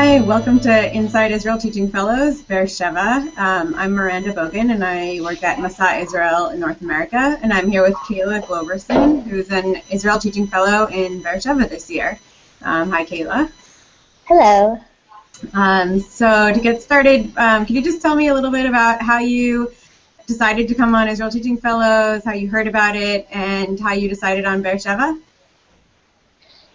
Hi, welcome to Inside Israel Teaching Fellows, Beer Sheva. I'm Miranda Bogan, and I work at MasaTlalim in North America, and I'm here with Kayla Gloverson, who's an Israel Teaching Fellow in Beer Sheva this year. Hi, Kayla. Hello. So to get started, can you just tell me a little bit about how you decided to come on Israel Teaching Fellows, how you heard about it, and how you decided on Beer Sheva?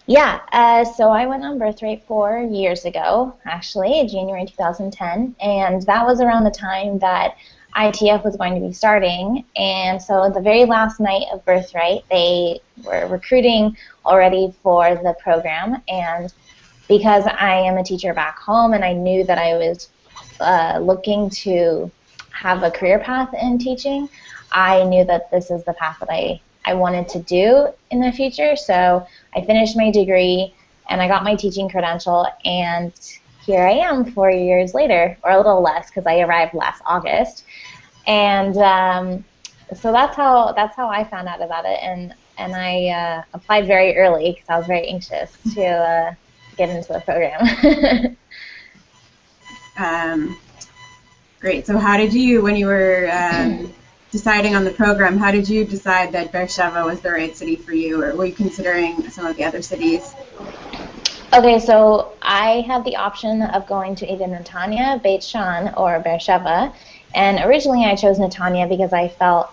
Yeah, so I went on Birthright 4 years ago, actually, January 2010, and that was around the time that ITF was going to be starting. And so the very last night of Birthright, they were recruiting already for the program, and because I am a teacher back home and I knew that I was looking to have a career path in teaching, I knew that this is the path that I wanted to do in the future. So I finished my degree and I got my teaching credential, and here I am 4 years later, or a little less because I arrived last August. And so that's how I found out about it, and I applied very early because I was very anxious to get into the program. Great. So how did you, when you were deciding on the program, how did you decide that Beer Sheva was the right city for you, or were you considering some of the other cities? Okay, so I had the option of going to either Netanya, Beit Shan, or Beer Sheva, and originally I chose Netanya because I felt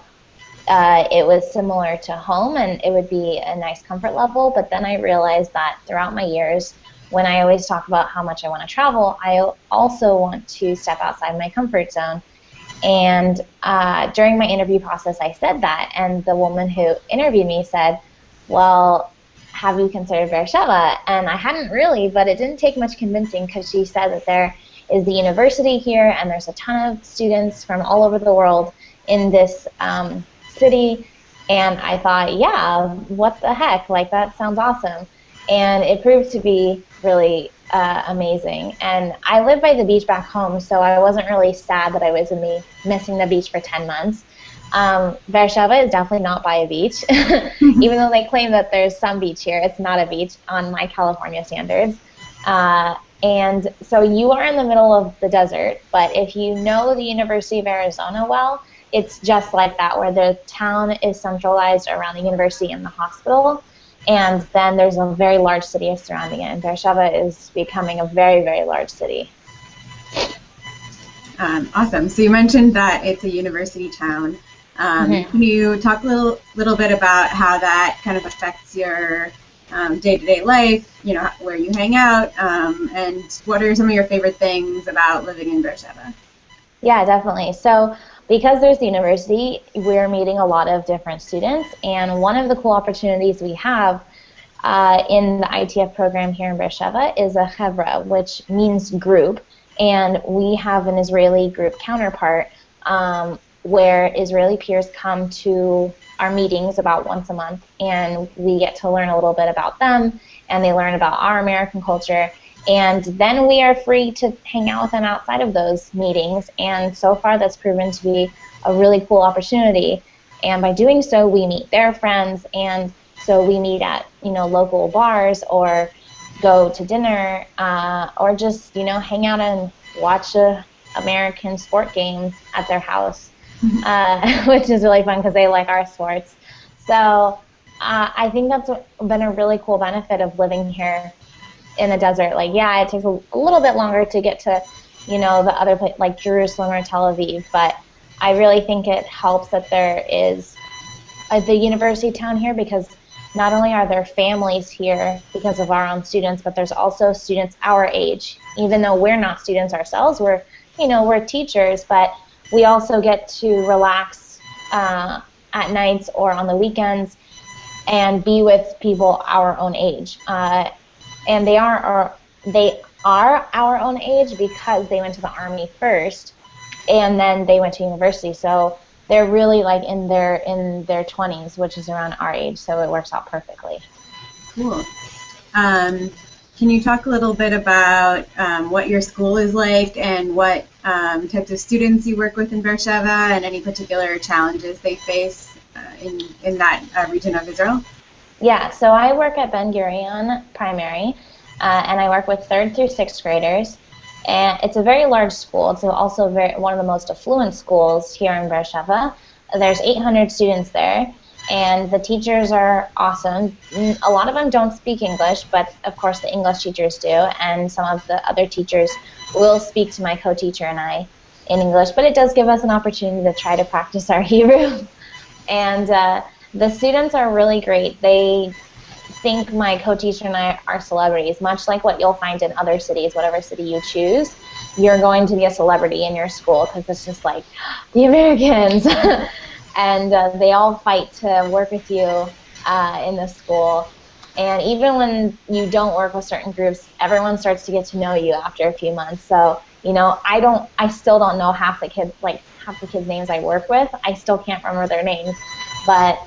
it was similar to home and it would be a nice comfort level, but then I realized that throughout my years, when I always talk about how much I want to travel, I also want to step outside my comfort zone. And during my interview process, I said that, and the woman who interviewed me said, well, have you considered Beer Sheva? And I hadn't really, but it didn't take much convincing because she said that there is the university here and there's a ton of students from all over the world in this city. And I thought, yeah, what the heck? Like, that sounds awesome. And it proved to be really amazing. And I live by the beach back home, so I wasn't really sad that I was missing the beach for 10 months. Beer Sheva is definitely not by a beach. Even though they claim that there's some beach here, it's not a beach on my California standards. And so you are in the middle of the desert, but if you know the University of Arizona well, it's just like that, where the town is centralized around the university and the hospital. And then there's a very large city surrounding it, and Beer Sheva is becoming a very, very large city. Awesome. So you mentioned that it's a university town. Can you talk a little bit about how that kind of affects your day-to-day life, you know, where you hang out, and what are some of your favorite things about living in Beer Sheva? Yeah, definitely. So because there's the university, we're meeting a lot of different students, and one of the cool opportunities we have in the ITF program here in Beer Sheva is a chevra, which means group, and we have an Israeli group counterpart where Israeli peers come to our meetings about once a month, and we get to learn a little bit about them, and they learn about our American culture. And then we are free to hang out with them outside of those meetings, and so far that's proven to be a really cool opportunity. And by doing so, we meet their friends, and so we meet at, you know, local bars or go to dinner or just, you know, hang out and watch a American sport game at their house, which is really fun because they like our sports. So I think that's been a really cool benefit of living here in the desert. Like, yeah, it takes a little bit longer to get to, you know, the other place like Jerusalem or Tel Aviv, but I really think it helps that there is the university town here, because not only are there families here because of our own students, but there's also students our age. Even though we're not students ourselves, we're teachers, but we also get to relax at nights or on the weekends and be with people our own age. And they are our own age because they went to the Army first, and then they went to university. So they're really like in their 20s, which is around our age. So it works out perfectly. Cool. Can you talk a little bit about what your school is like and what types of students you work with in Beer Sheva, and any particular challenges they face in that region of Israel? Yeah, so I work at Ben Gurion Primary, and I work with 3rd through 6th graders. And it's a very large school. It's also one of the most affluent schools here in Beer Sheva. There's 800 students there, and the teachers are awesome. A lot of them don't speak English, but of course the English teachers do, and some of the other teachers will speak to my co-teacher and I in English, but it does give us an opportunity to try to practice our Hebrew. And the students are really great. They think my co-teacher and I are celebrities, much like what you'll find in other cities. Whatever city you choose, you're going to be a celebrity in your school because it's just like the Americans. And they all fight to work with you in the school. And even when you don't work with certain groups, everyone starts to get to know you after a few months. So, you know, I still don't know half the kids names I work with. I still can't remember their names. But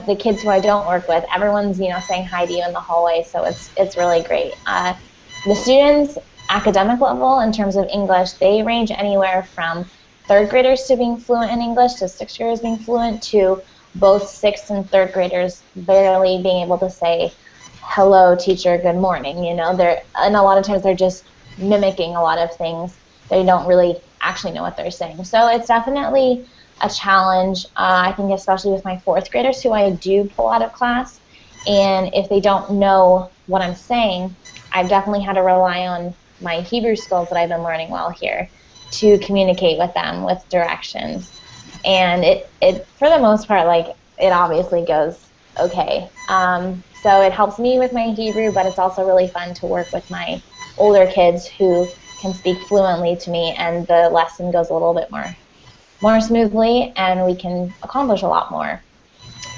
the kids who I don't work with, everyone's, you know, saying hi to you in the hallway, so it's really great. The students' academic level in terms of English, they range anywhere from 3rd graders to being fluent in English to 6th graders being fluent to both 6th and 3rd graders barely being able to say, hello, teacher, good morning. You know, and a lot of times they're just mimicking a lot of things. They don't really actually know what they're saying. So it's definitely a challenge, I think, especially with my 4th graders who I do pull out of class. And if they don't know what I'm saying, I've definitely had to rely on my Hebrew skills that I've been learning while here to communicate with them with directions. And it for the most part, like, it obviously goes okay. So it helps me with my Hebrew, but it's also really fun to work with my older kids who can speak fluently to me, and the lesson goes a little bit more smoothly, and we can accomplish a lot more.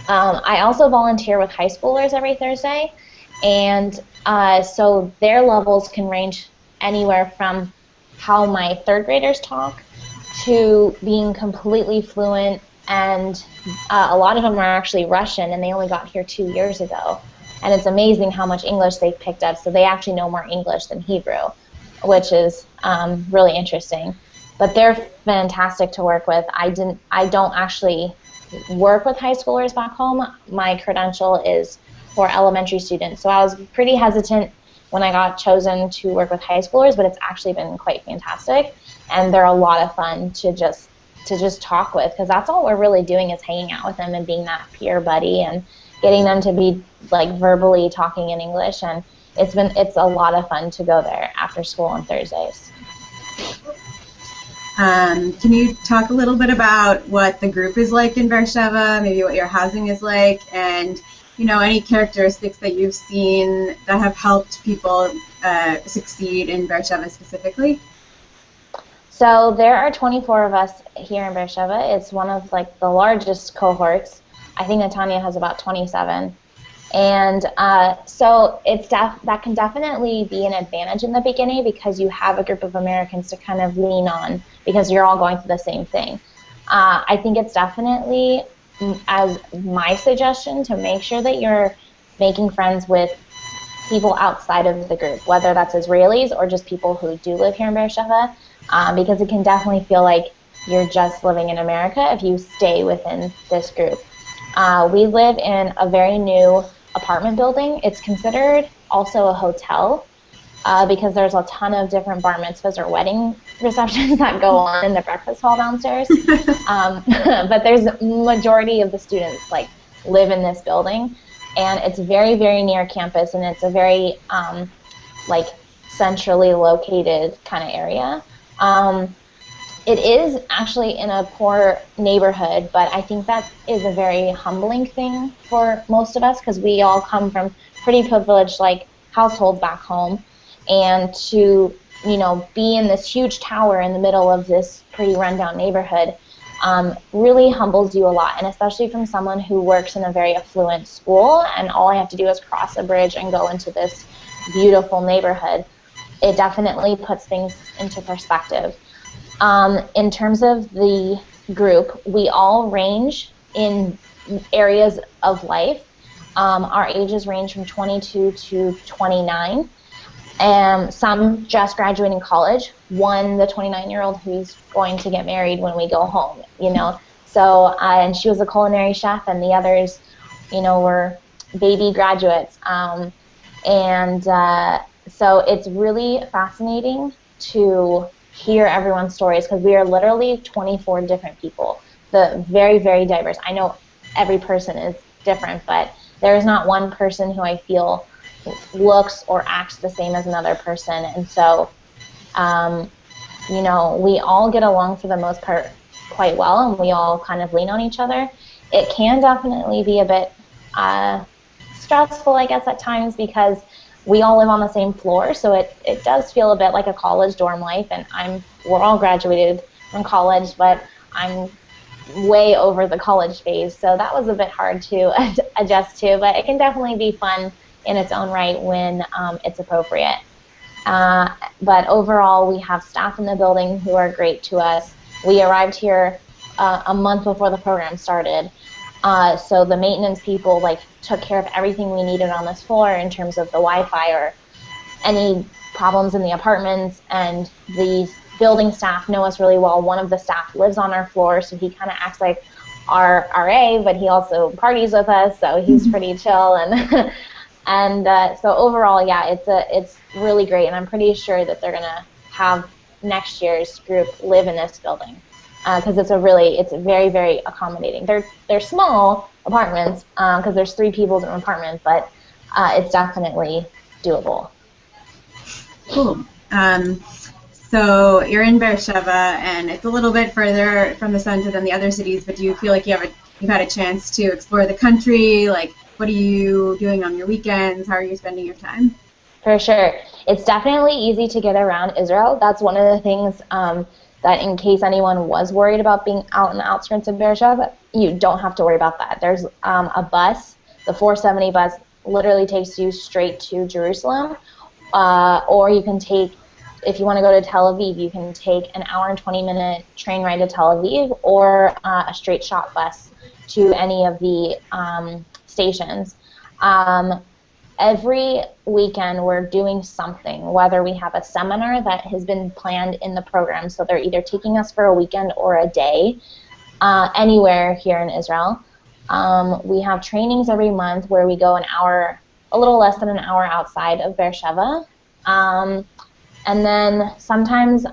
I also volunteer with high schoolers every Thursday, and so their levels can range anywhere from how my 3rd graders talk to being completely fluent, and a lot of them are actually Russian, and they only got here 2 years ago. And it's amazing how much English they've picked up, so they actually know more English than Hebrew, which is really interesting. But they're fantastic to work with. I don't actually work with high schoolers back home. My credential is for elementary students. So I was pretty hesitant when I got chosen to work with high schoolers, but it's actually been quite fantastic. And they're a lot of fun to just talk with, because that's all we're really doing is hanging out with them and being that peer buddy and getting them to be like verbally talking in English. And it's a lot of fun to go there after school on Thursdays. Can you talk a little bit about what the group is like in Beer Sheva, maybe what your housing is like, and, you know, any characteristics that you've seen that have helped people succeed in Beer Sheva specifically? So there are 24 of us here in Beer Sheva. It's one of like the largest cohorts. I think Netanya has about 27. And so that can definitely be an advantage in the beginning, because you have a group of Americans to kind of lean on, because you're all going through the same thing. I think it's definitely, as my suggestion, to make sure that you're making friends with people outside of the group, whether that's Israelis or just people who do live here in Beer Sheva, because it can definitely feel like you're just living in America if you stay within this group. We live in a very new apartment building. It's considered also a hotel because there's a ton of different bar mitzvahs or wedding receptions that go on in the breakfast hall downstairs. But there's a majority of the students like live in this building, and it's very, very near campus, and it's a very like centrally located kind of area. It is actually in a poor neighborhood, but I think that is a very humbling thing for most of us, because we all come from pretty privileged like households back home, and to, you know, be in this huge tower in the middle of this pretty rundown neighborhood really humbles you a lot, and especially from someone who works in a very affluent school and all I have to do is cross a bridge and go into this beautiful neighborhood. It definitely puts things into perspective. In terms of the group, we all range in areas of life. Our ages range from 22 to 29. Some just graduating college. One, the 29-year-old who's going to get married when we go home, you know. So, and she was a culinary chef, and the others, you know, were baby graduates. And So it's really fascinating to hear everyone's stories because we are literally 24 different people. The very, very diverse. I know every person is different, but there is not one person who I feel looks or acts the same as another person. And so, you know, we all get along for the most part quite well, and we all kind of lean on each other. It can definitely be a bit stressful, I guess, at times because we all live on the same floor, so it does feel a bit like a college dorm life, and we're all graduated from college, but I'm way over the college phase, so that was a bit hard to adjust to, but it can definitely be fun in its own right when it's appropriate. But overall, we have staff in the building who are great to us. We arrived here a month before the program started, so the maintenance people took care of everything we needed on this floor in terms of the Wi-Fi or any problems in the apartments, and the building staff know us really well. One of the staff lives on our floor, so he kind of acts like our RA, but he also parties with us, so he's pretty chill. And and so overall, yeah, it's really great, and I'm pretty sure that they're gonna have next year's group live in this building because it's very, very accommodating. They're small apartments because there's 3 people in an apartment, but it's definitely doable. Cool. So you're in Beer Sheva, and it's a little bit further from the center than the other cities, but do you feel like you've had a chance to explore the country? Like, what are you doing on your weekends? How are you spending your time? For sure. It's definitely easy to get around Israel. That's one of the things that in case anyone was worried about being out in the outskirts of Beer Sheva, you don't have to worry about that. There's a bus, the 470 bus literally takes you straight to Jerusalem, or you can take, if you want to go to Tel Aviv, you can take an hour and 20-minute train ride to Tel Aviv or a straight shot bus to any of the stations. Every weekend we're doing something, whether we have a seminar that has been planned in the program, so they're either taking us for a weekend or a day anywhere here in Israel. We have trainings every month where we go an hour, a little less than an hour outside of Beer Sheva. And then sometimes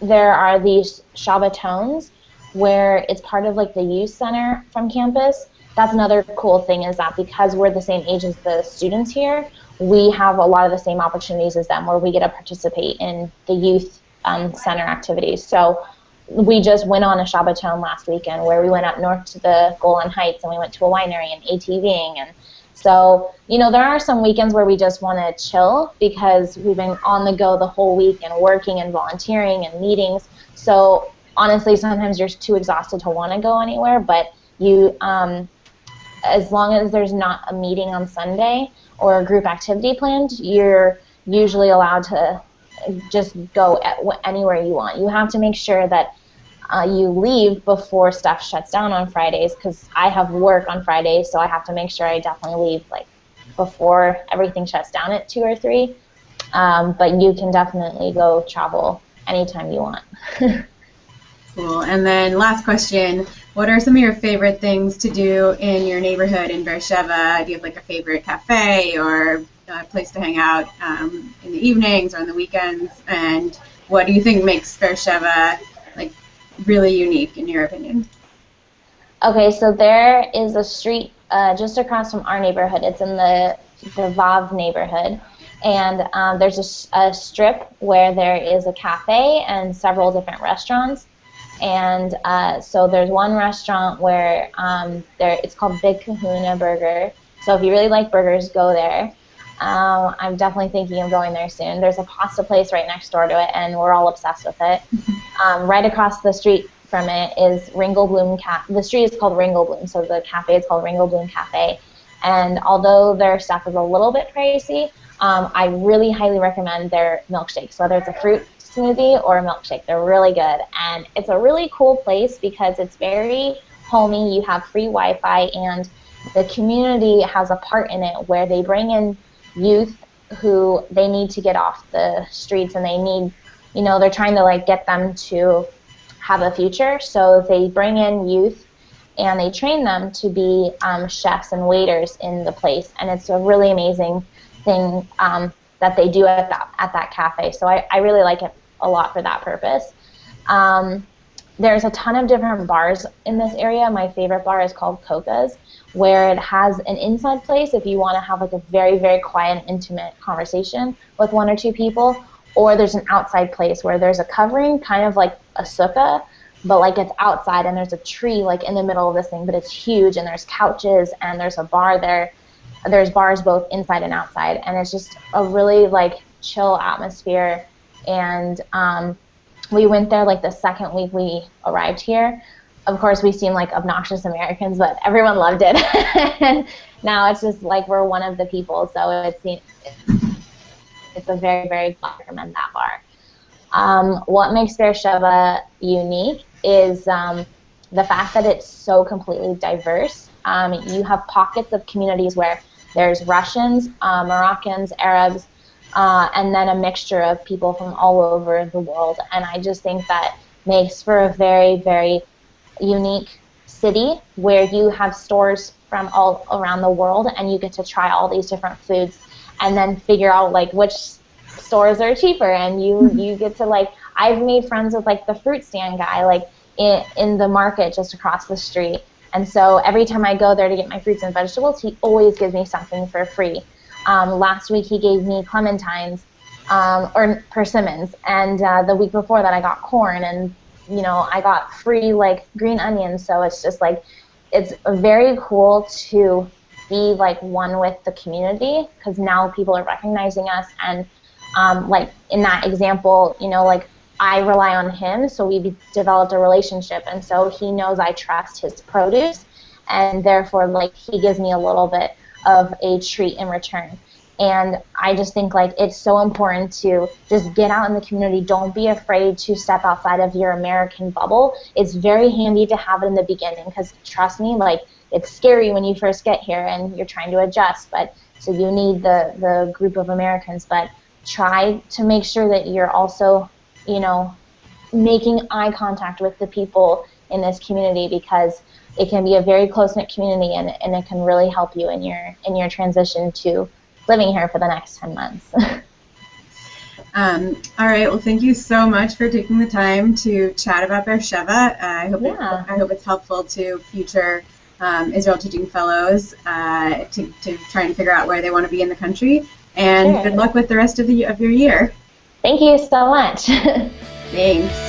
there are these Shabbatons where it's part of like the youth center from campus. That's another cool thing, is that because we're the same age as the students here, we have a lot of the same opportunities as them where we get to participate in the youth center activities. So we just went on a Shabbaton last weekend where we went up north to the Golan Heights and we went to a winery and ATVing. And so, you know, there are some weekends where we just want to chill because we've been on the go the whole week and working and volunteering and meetings. So honestly, sometimes you're too exhausted to want to go anywhere, but you, as long as there's not a meeting on Sunday or a group activity planned, you're usually allowed to just go anywhere you want. You have to make sure that you leave before stuff shuts down on Fridays, because I have work on Fridays, so I have to make sure I definitely leave like before everything shuts down at 2 or 3. But you can definitely go travel anytime you want. Cool. And then last question, what are some of your favorite things to do in your neighborhood in Beer Sheva? Do you have like a favorite cafe or a place to hang out in the evenings or on the weekends? And what do you think makes Beer Sheva like really unique in your opinion? Okay, so there is a street just across from our neighborhood. It's in the Vav neighborhood. And there's a strip where there is a cafe and several different restaurants. And so there's one restaurant where it's called Big Kahuna Burger. So if you really like burgers, go there. I'm definitely thinking of going there soon. There's a pasta place right next door to it, and we're all obsessed with it. Right across the street from it is Ringelblum Cafe. The street is called Ringelblum, so the cafe is called Ringelblum Cafe. And although their stuff is a little bit pricey, I really highly recommend their milkshakes, whether it's a fruit smoothie or a milkshake. They're really good. And it's a really cool place because it's very homey. You have free Wi-Fi, and the community has a part in it where they bring in youth who they need to get off the streets, and they need, you know, they're trying to like get them to have a future. So they bring in youth and they train them to be chefs and waiters in the place. And it's a really amazing thing that they do at that cafe. So I really like it a lot for that purpose. There's a ton of different bars in this area. My favorite bar is called Coca's, where it has an inside place if you want to have like a very, very quiet and intimate conversation with one or two people, or there's an outside place where there's a covering, kind of like a sukkah, but like it's outside, and there's a tree like in the middle of this thing, but it's huge, and there's couches, and there's a bar there. There's bars both inside and outside, and it's just a really like chill atmosphere. And we went there like the second week we arrived here. Of course, we seem like obnoxious Americans, but everyone loved it. And now it's just like we're one of the people, so it's a very, very I recommend that bar. What makes Beer Sheva unique is the fact that it's so completely diverse. You have pockets of communities where there's Russians, Moroccans, Arabs, and then a mixture of people from all over the world. And I just think that makes for a very, very unique city where you have stores from all around the world, and you get to try all these different foods and then figure out like which stores are cheaper, and you get to like, I've made friends with like the fruit stand guy like in the market just across the street. And so every time I go there to get my fruits and vegetables, he always gives me something for free. Last week he gave me clementines or persimmons, and the week before that I got corn, and you know, I got free like green onions. So it's just like, it's very cool to be like one with the community, because now people are recognizing us. And like in that example, you know, like I rely on him, so we developed a relationship, and so he knows I trust his produce, and therefore like he gives me a little bit of a treat in return. And I just think like it's so important to just get out in the community. Don't be afraid to step outside of your American bubble. It's very handy to have it in the beginning, because trust me, like it's scary when you first get here and you're trying to adjust, but so you need the group of Americans. But try to make sure that you're also, you know, making eye contact with the people in this community, because it can be a very close-knit community, and it can really help you in your transition to living here for the next 10 months. All right. Well, thank you so much for taking the time to chat about Beer Sheva. I hope it's helpful to future Israel Teaching Fellows to try and figure out where they want to be in the country. And Good luck with the rest of your year. Thank you so much. Thanks.